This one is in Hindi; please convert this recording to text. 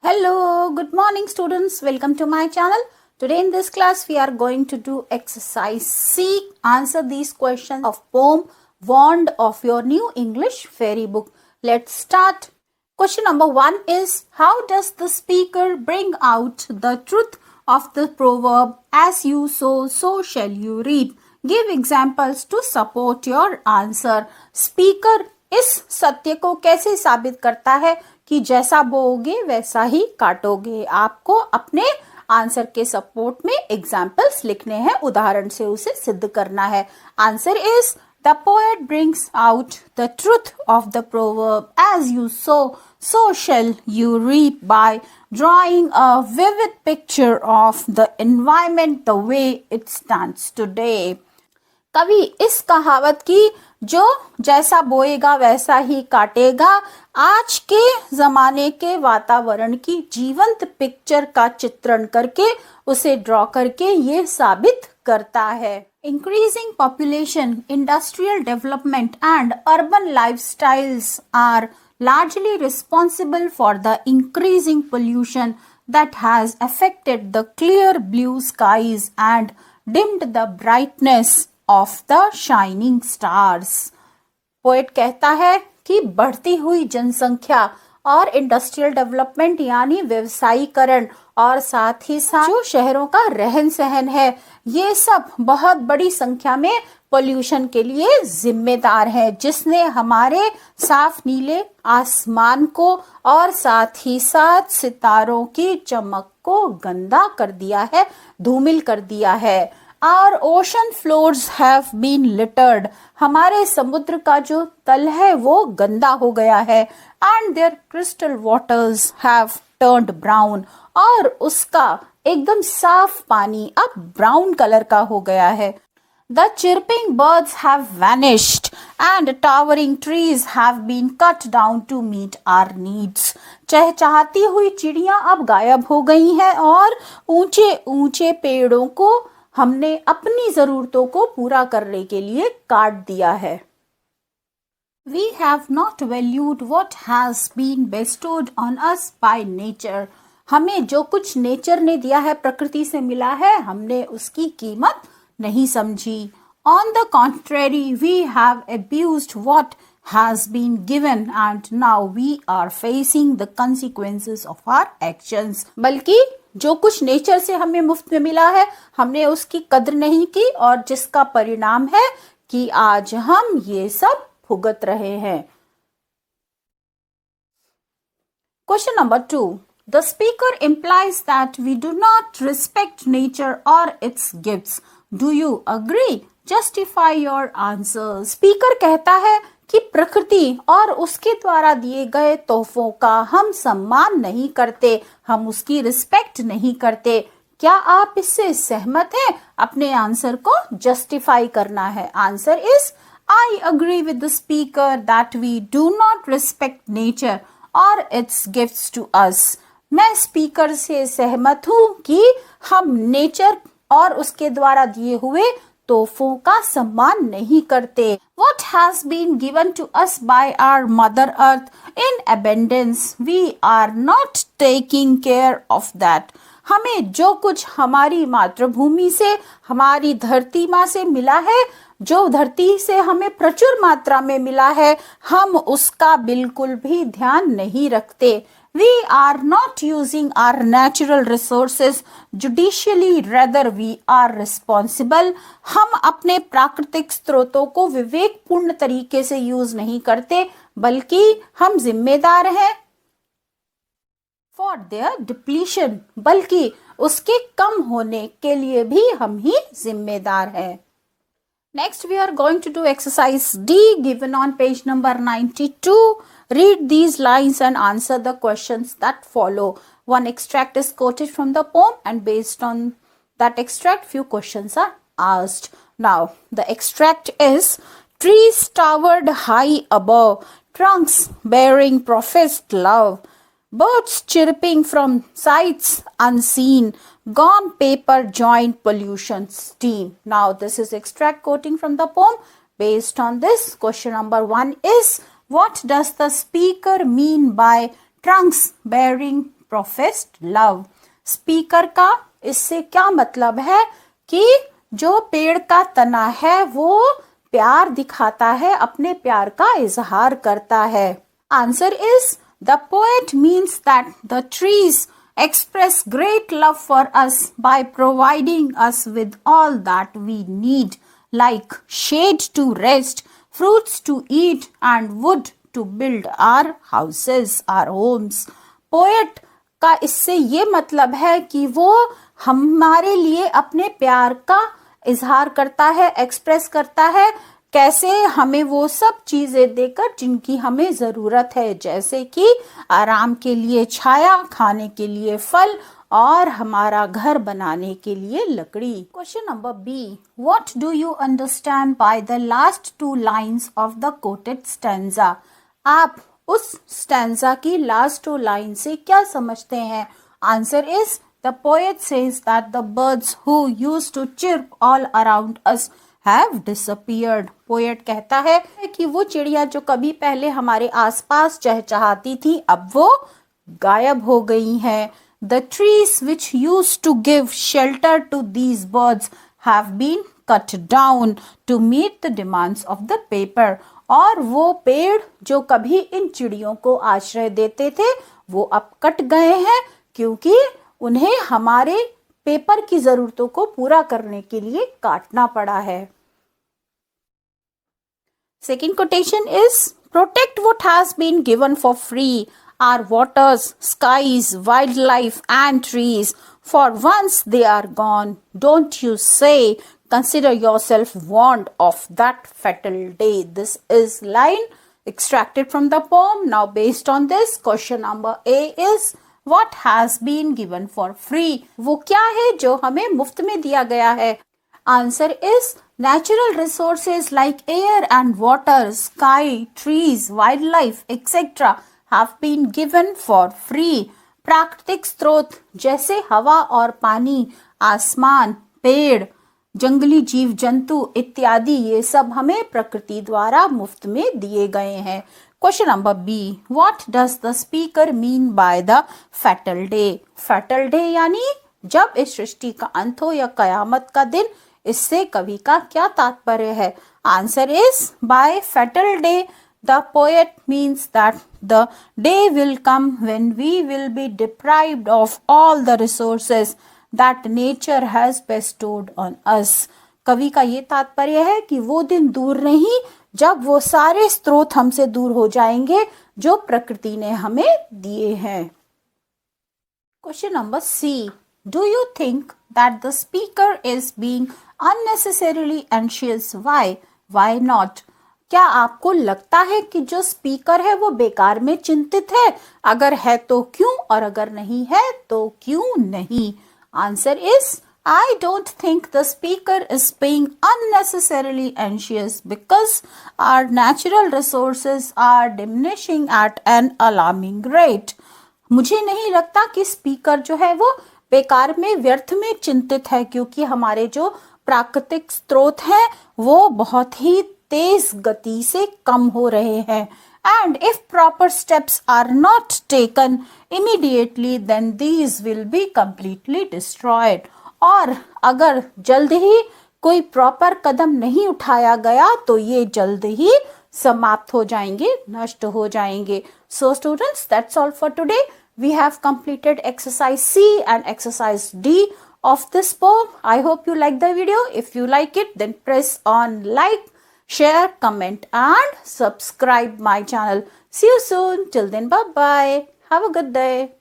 Hello, good morning students. Welcome to my channel. Today in this class we are going to do exercise C. Answer these questions of poem Wand of your new English fairy book. Let's start. Question number 1 is, how does the speaker bring out the truth of the proverb, as you sow, so shall you reap? Give examples to support your answer. Speaker इस सत्य को कैसे साबित करता है कि जैसा बोओगे वैसा ही काटोगे। आपको अपने आंसर के सपोर्ट में एग्जाम्पल्स लिखने हैं, उदाहरण से उसे सिद्ध करना है। Answer is the poet brings out the truth of the proverb, as you sow so shall you reap, by drawing a vivid picture of the environment the way it stands today. कवि इस कहावत की जो जैसा बोएगा वैसा ही काटेगा आज के जमाने के वातावरण की जीवंत पिक्चर का चित्रण करके उसे ड्रॉ करके ये साबित करता है। Increasing population, industrial development and urban lifestyles are largely responsible for the increasing pollution that has affected the clear blue skies and dimmed the brightness of the shining stars. Poet कहता है कि बढ़ती हुई जनसंख्या और इंडस्ट्रियल डेवलपमेंट यानी व्यवसायीकरण और साथ ही साथ जो शहरों का रहन सहन है, ये सब बहुत बड़ी संख्या में पोल्यूशन के लिए जिम्मेदार है, जिसने हमारे साफ नीले आसमान को और साथ ही साथ सितारों की चमक को गंदा कर दिया है, धूमिल कर दिया है। Our ocean floors have been littered. हमारे समुद्र का जो तल है वो गंदा हो गया है। And their crystal waters have turned brown. और उसका एकदम साफ पानी अब ब्राउन कलर का हो गया है। The chirping birds have vanished and towering trees have been cut down to meet our needs. चहचहाती हुई चिड़ियां अब गायब हो गई हैं और ऊंचे ऊंचे पेड़ों को हमने अपनी जरूरतों को पूरा करने के लिए काट दिया है। We have not valued what has been bestowed on us by nature. हमें जो कुछ नेचर ने दिया है, प्रकृति से मिला है, हमने उसकी कीमत नहीं समझी। On the contrary, we have abused what has been given and now we are facing the consequences of our actions. बल्कि जो कुछ नेचर से हमें मुफ्त में मिला है, हमने उसकी कद्र नहीं की और जिसका परिणाम है कि आज हम ये सब भुगत रहे हैं। Question number 2. The speaker implies that we do not respect nature or its gifts. Do you agree? Justify your answer. Speaker कहता है कि प्रकृति और उसके द्वारा दिए गए तोहफों का हम सम्मान नहीं करते, हम उसकी रिस्पेक्ट नहीं करते। क्या आप इससे सहमत हैं? अपने आंसर को जस्टिफाई करना है। Answer is I agree with the speaker that we do not respect nature or its gifts to us. मैं स्पीकर से सहमत हूँ कि हम नेचर और उसके द्वारा दिए हुए तोहफों का सम्मान नहीं करते। What has been given to us by our mother earth in abundance, we are not taking care of that. हमें जो कुछ हमारी मातृभूमि से, हमारी धरती माँ से मिला है, जो धरती से हमें प्रचुर मात्रा में मिला है, हम उसका बिल्कुल भी ध्यान नहीं रखते। We are not using our natural resources judicially, rather we are responsible. हम अपने प्राकृतिक स्रोतों को विवेकपूर्ण तरीके से यूज नहीं करते, बल्कि हम जिम्मेदार हैं for their depletion, बल्कि उसके कम होने के लिए भी हम ही जिम्मेदार हैं। Next we are going to do exercise D given on page number 92. Read these lines and answer the questions that follow. One extract is quoted from the poem and based on that extract few questions are asked. Now the extract is, trees towered high above, trunks bearing professed love, birds chirping from sights unseen, gone paper joint pollution steam. Now this is extract quoting from the poem. Based on this, question number 1 is, what does the speaker mean by trunks bearing professed love. Speaker का इससे क्या मतलब है कि जो पेड़ का तना है वो प्यार दिखाता है, अपने प्यार का इजहार करता है. Answer is the poet means that the trees express great love for us by providing us with all that we need, like shade to rest, fruits to eat, and wood to build our houses, our homes. Poet का इससे ये मतलब है कि वो हमारे लिए अपने प्यार का इजहार करता है, एक्सप्रेस करता है, कैसे हमें वो सब चीजें देकर जिनकी हमें जरूरत है, जैसे कि आराम के लिए छाया, खाने के लिए फल और हमारा घर बनाने के लिए लकड़ी. Question number B. What do you understand by the last 2 lines of the quoted stanza? आप उस स्टैंजा की लास्ट 2 लाइन से क्या समझते हैं? Answer is the poet says that the birds who used to chirp all around us have disappeared. पोएट कहता है कि वो चिड़िया जो कभी पहले हमारे आसपास चहचहाती थी अब वो गायब हो गई हैं. The trees which used to give shelter to these birds have been cut down to meet the demands of the paper. और वो पेड़ जो कभी इन चिड़ियों को आश्रय देते थे वो अब कट गए हैं क्योंकि उन्हें हमारे पेपर की जरूरतों को पूरा करने के लिए काटना पड़ा है. Second quotation is, protect what has been given for free, our waters, skies, wildlife and trees, for once they are gone. Don't you say, consider yourself warned of that fatal day. This is line extracted from the poem. Now based on this, question number A is, what has been given for free? वो क्या है जो हमें मुफ्त में दिया गया है? Answer is natural resources like air and water, sky, trees, wildlife, etc. have been given for free. प्राकृतिक स्रोत जैसे हवा और पानी, आसमान, पेड़, जंगली जीव जंतु इत्यादि ये सब हमें प्रकृति द्वारा मुफ्त में दिए गए हैं. Question number B. What does the speaker mean by the fatal day? Fatal day यानी जब इस सृष्टि का अंत हो या कयामत का दिन. इससे कवि का क्या तात्पर्य है? Answer is, by fatal day the poet means that the day will come when we will be deprived of all the resources that nature has bestowed on us. कवि का ये तात्पर्य है कि वो दिन दूर नहीं जब वो सारे स्रोत हमसे दूर हो जाएंगे जो प्रकृति ने हमें दिए हैं. Question number C. Do you think that the speaker is being unnecessarily anxious? Why not? क्या आपको लगता है कि जो स्पीकर है वो बेकार में चिंतित है? अगर है तो क्यों और अगर नहीं है तो क्यों नहीं? Answer is, I don't think the speaker is being unnecessarily anxious because our natural resources are diminishing at an alarming rate. मुझे नहीं लगता कि स्पीकर जो है वो बेकार में व्यर्थ में चिंतित है क्योंकि हमारे जो प्राकृतिक स्रोत हैं वो बहुत ही तेज गति से कम हो रहे हैं. And if proper steps are not taken immediately, then these will be completely destroyed. और अगर जल्द ही कोई प्रॉपर कदम नहीं उठाया गया तो ये जल्द ही समाप्त हो जाएंगे, नष्ट हो जाएंगे. So students, that's all for today. We have completed exercise C and exercise D of this poem. I hope you like the video. If you like it, then press on like, share, comment and subscribe my channel. See you soon. Till then, bye bye. Have a good day.